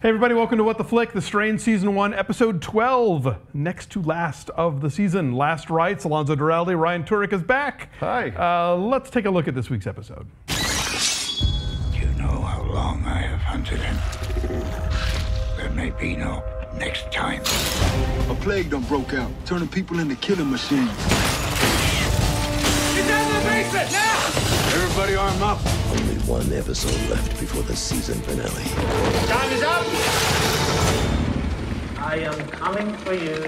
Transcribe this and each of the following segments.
Hey everybody, welcome to What the Flick, The Strain Season 1, Episode 12. Next to last of the season. Last Rites, Alonso Duralde, Ryan Turek is back. Hi. Let's take a look at this week's episode. You know how long I have hunted him. There may be no next time. A plague done broke out, turning people into killing machines. Get down to the basement, now! Everybody arm up. Only one episode left before the season finale. Time is up! I am coming for you.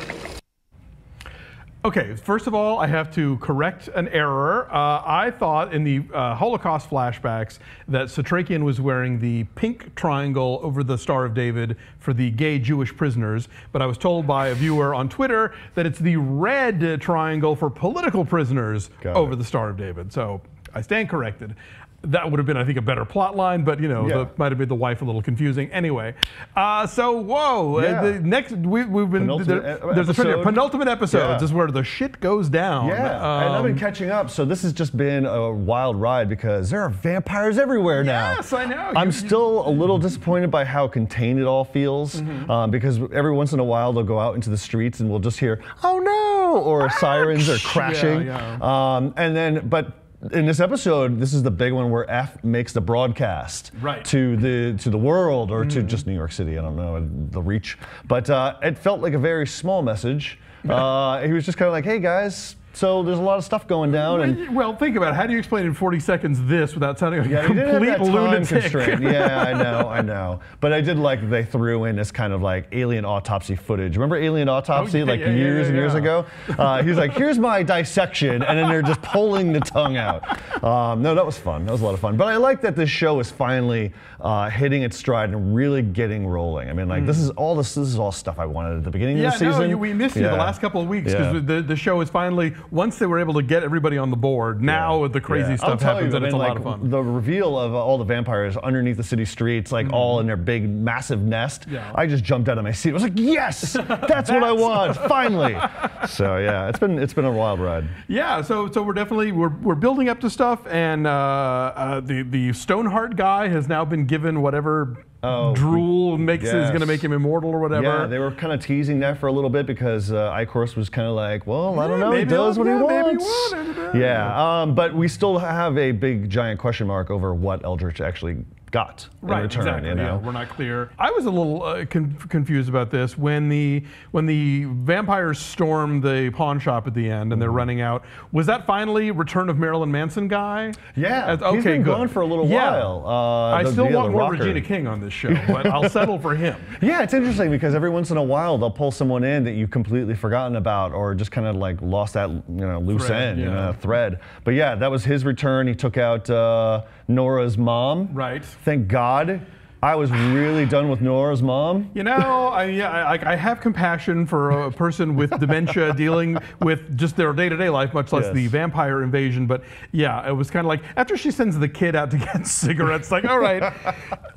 Okay, first of all, I have to correct an error. I thought in the Holocaust flashbacks that Satrakian was wearing the pink triangle over the Star of David for the gay Jewish prisoners, but I was told by a viewer on Twitter that it's the red triangle for political prisoners over the Star of David. So I stand corrected. That would have been, I think, a better plot line, but you know, that might have made the wife a little confusing. Anyway, so whoa, the next we've been there's a trend here. Penultimate episodes is where the shit goes down. Yeah, and I've been catching up, so this has just been a wild ride because there are vampires everywhere now. Yes, I know. I'm still a little disappointed by how contained it all feels, because every once in a while they'll go out into the streets and we'll just hear, "Oh no!" or sirens are crashing, and then in this episode, this is the big one where F makes the broadcast to the world or to just New York City. I don't know the reach, but it felt like a very small message. He was just kind of like, "Hey guys, so there's a lot of stuff going down." And well, think about it. How do you explain in 40 seconds this without sounding like a he didn't complete have that time lunatic? constraint. Yeah, I know. But I did like that they threw in this kind of like alien autopsy footage. Remember Alien Autopsy, years and years ago? He was like, "Here's my dissection," and then they're just pulling the tongue out. No, that was fun. That was a lot of fun. But I like that this show is finally hitting its stride and really getting rolling. I mean, like this is all stuff I wanted at the beginning of the season. No, we missed you the last couple of weeks because the show is finally, once they were able to get everybody on the board, now the crazy stuff happens and it's a lot of fun. The reveal of all the vampires underneath the city streets, like all in their big, massive nest, I just jumped out of my seat. I was like, yes, that's what I want, finally. So yeah, it's been a wild ride. Yeah, so we're definitely, we're building up to stuff, and the Stoneheart guy has now been given whatever drool is going to make him immortal or whatever. Yeah, they were kind of teasing that for a little bit because Icorus was kind of like, well, I don't know, he does what he wants. But we still have a big giant question mark over what Eldritch actually got in return. Exactly. You know? Yeah, we're not clear. I was a little confused about this when the vampires storm the pawn shop at the end and they're running out. Was that finally Return of Marilyn Manson guy? Yeah, he's been gone for a little while. I still want more Regina King on this show, but I'll settle for him. Yeah, it's interesting because every once in a while they'll pull someone in that you've completely forgotten about or just kind of like lost that loose end, thread. But yeah, that was his return. He took out Nora's mom. Right. Thank God. I was really done with Nora's mom. You know, I have compassion for a person with dementia dealing with just their day-to-day life, much less the vampire invasion. But yeah, it was kind of like, after she sends the kid out to get cigarettes, like, all right,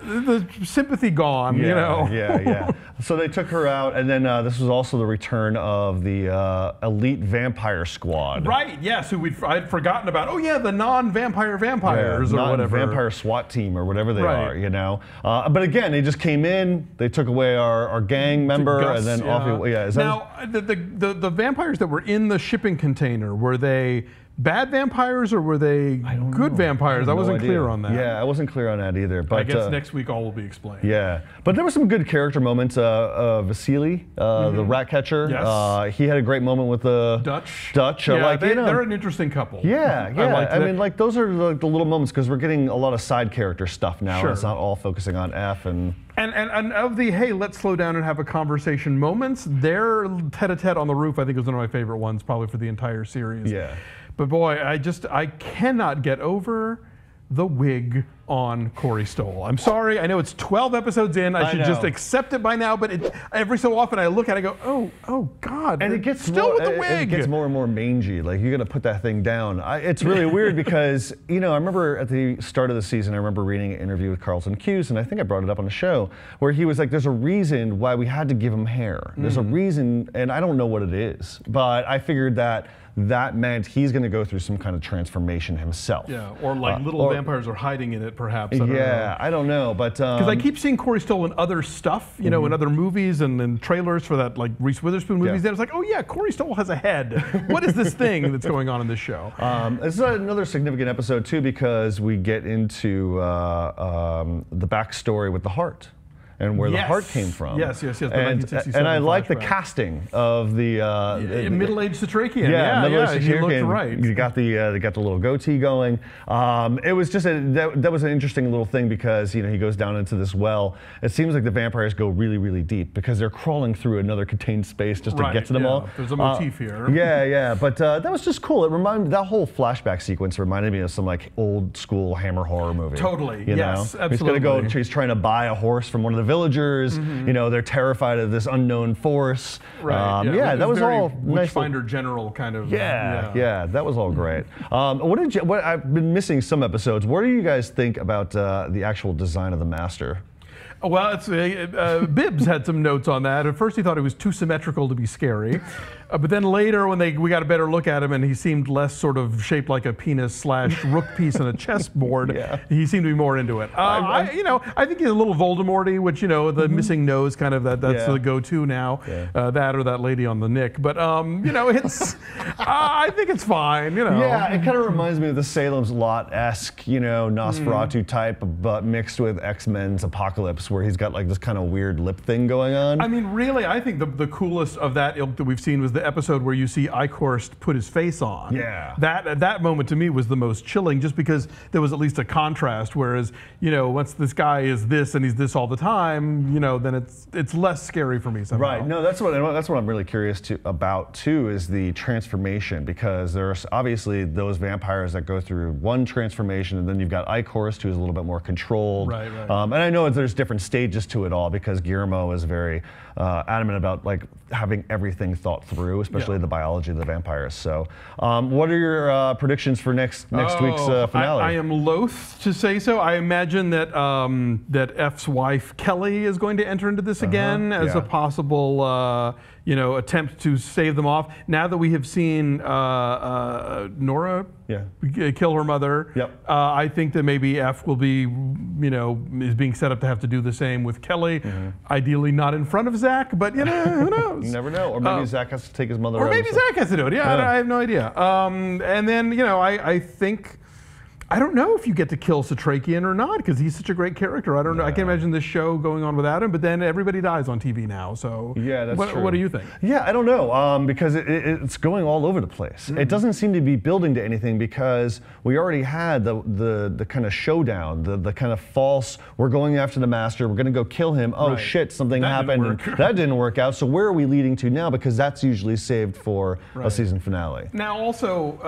the sympathy gone, you know? Yeah. So they took her out, and then this was also the return of the elite vampire squad. Right, yes, who I'd forgotten about. Oh yeah, the non-vampire vampires or whatever. Vampire SWAT team or whatever they are, you know? But again, they just came in, they took away our gang member, Gus, and then off he went. Now, the vampires that were in the shipping container, were they bad vampires or were they good vampires? I wasn't clear on that. Yeah, I wasn't clear on that either. But I guess next week all will be explained. Yeah, but there were some good character moments. Vasily, the rat catcher, he had a great moment with the Dutch. Yeah, they're an interesting couple. Yeah. I mean, like those are the little moments because we're getting a lot of side character stuff now. It's not all focusing on F and of the, hey, let's slow down and have a conversation moments, their tete-a-tete on the roof, I think, was one of my favorite ones, probably for the entire series. Yeah. But boy, I cannot get over the wig on Corey Stoll. I'm sorry, I know it's 12 episodes in, I should just accept it by now, but every so often I look at it and go, oh God, and it gets still with the wig. It gets more and more mangy, like you gotta put that thing down. It's really weird because, I remember at the start of the season, I remember reading an interview with Carlton Cuse, and I think I brought it up on the show, where he was like, there's a reason why we had to give him hair. There's a reason, and I don't know what it is, but I figured that meant he's going to go through some kind of transformation himself. Yeah, or like little vampires are hiding in it perhaps. I don't know. I don't know, but because I keep seeing Corey Stoll in other stuff, you know, in other movies and trailers for that like Reese Witherspoon movies. And it's like, oh yeah, Corey Stoll has a head. What is this thing that's going on in this show? It's another significant episode too because we get into the backstory with the heart. And where the heart came from. Yes. And I like the casting of the middle-aged Satrakian. Yeah, middle-aged Satrakian. He looked right. You got the little goatee going. It was just that was an interesting little thing because he goes down into this well. It seems like the vampires go really, really deep because they're crawling through another contained space just to get to them all. There's a motif here. Yeah. But that was just cool. It reminded that whole flashback sequence reminded me of some like old school Hammer horror movie. Totally. You know? Absolutely. He's gonna go. He's trying to buy a horse from one of the villagers. They're terrified of this unknown force. Right. That was all nice. Witchfinder General kind of. Yeah, that was all great. What I've been missing some episodes. What do you guys think about the actual design of the Master? Well, Bibbs had some notes on that. At first, he thought it was too symmetrical to be scary. But then later, when we got a better look at him and he seemed less sort of shaped like a penis / rook piece on a chessboard, he seemed to be more into it. I think he's a little Voldemort-y, which, the missing nose kind of, that's the go-to now. That or that lady on the Nick. But, it's, I think it's fine, Yeah, it kind of reminds me of the Salem's Lot-esque, Nosferatu type, but mixed with X-Men's Apocalypse, where he's got like this kind of weird lip thing going on. I mean, really, I think the coolest of that ilk that we've seen was the episode where you see Eichhorst put his face on. Yeah. That moment to me was the most chilling, just because there was at least a contrast. Whereas, once this guy is this and he's this all the time, then it's less scary for me somehow. Right. No, that's what I'm really curious about too, is the transformation, because there's obviously those vampires that go through one transformation, and then you've got Eichhorst, who's a little bit more controlled. Right. And I know there's different stages to it all, because Guillermo is very adamant about like having everything thought through, especially the biology of the vampires. So, what are your predictions for next week's finale? I am loath to say so. I imagine that that F's wife Kelly is going to enter into this again as a possible attempt to save them off. Now that we have seen Nora kill her mother, I think that maybe F will be, is being set up to have to do the same with Kelly. Ideally not in front of Zach, but who knows? You never know. Or maybe Zach has to take his mother out. Or maybe Zach has to do it. I have no idea. And then, I think, I don't know if you get to kill Satrakian or not, because he's such a great character. I don't know. I can't imagine this show going on without him, but then everybody dies on TV now. So that's true. What do you think? Yeah, I don't know, because it's going all over the place. It doesn't seem to be building to anything, because we already had the kind of showdown, the kind of false, we're going after the Master, we're going to go kill him. Oh shit, something happened. That didn't work out. So where are we leading to now? Because that's usually saved for a season finale. Now also,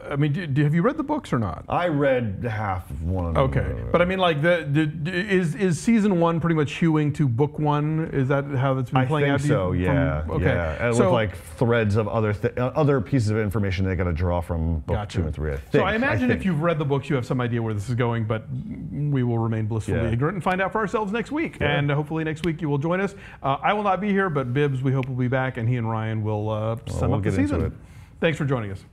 have you read the books or not? I read half of one of them. Okay, but I mean, like, is season 1 pretty much hewing to book 1? Is that how that's been playing out? I think so. Yeah. And with like threads of other pieces of information they got to draw from book 2 and 3. I think. So I imagine if you've read the books, you have some idea where this is going, but we will remain blissfully ignorant and find out for ourselves next week. And hopefully next week you will join us. I will not be here, but Bibbs, we hope will be back, and he and Ryan will sum up the season. Thanks for joining us.